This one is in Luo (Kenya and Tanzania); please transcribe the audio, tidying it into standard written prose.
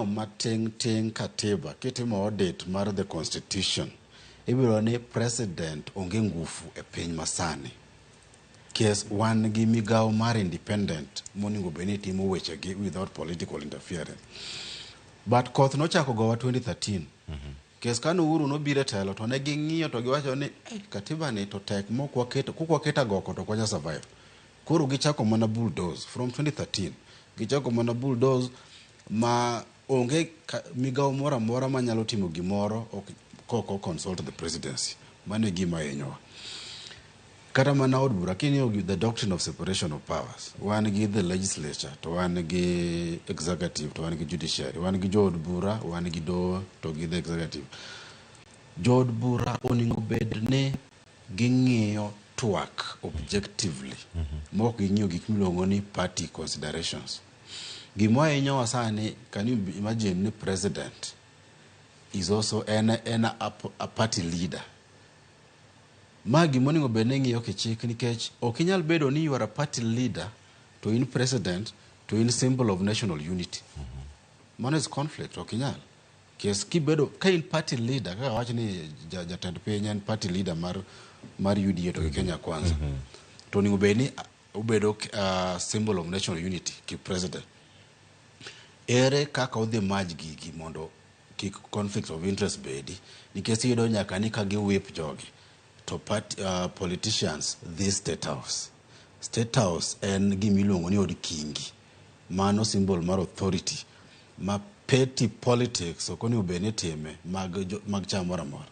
king'iyo matin katiba kitimo audit mar the constitution ibiro ni president onge ngufu e piny masani. Kes wan gi migawo mar independent moningo beni timo wechegi without political interference. But koth nochako gowa 2013. Kes kano Uhuru nobiro e telo to ne ging'iyo to giwacho ni katiba ni to tek kukwaketa goko to kwanya survive. Koro gichako mana bulldoze from 2013. Gichako mana bulldoze ma onge migawo moro amora manyalo timo gimoro koko consult the presidency. Mane gima yenyowa. Kata mana od bura kinyo the doctrine of separation of powers. Wan gi the legislature to wan gi executive to wan gi judiciary. Wan gi jood bura, wan gi doho to gi the executive. Jood bura oningo bedne ging'iyo twak objectively. Mok ging'iyo gik miluongo ni party considerations. Gima yenyowa sani, can you imagine the president is also a party leader. Magi moningo bene ng'iyo kichik nikech okinyal bedo ni you are a party leader to in president to in symbol of national unity. Mano is conflict okinyal. Kes kibedo ka in party leader kaka wacho ni jatend piny en party leader mar UDA to Kenya Kwanza. To ningo beni ubedo symbol of national unity ki president. Ere kaka odhi maj gigi mondo kik conflict of interest bedi nikech iyudo nyaka ni ka gi whip jogi to politicians this state house. State house en gimiluongo ni od kingi. Mano symbol mar authority. Ma petty politics okoni ubeni time mag chamora mora.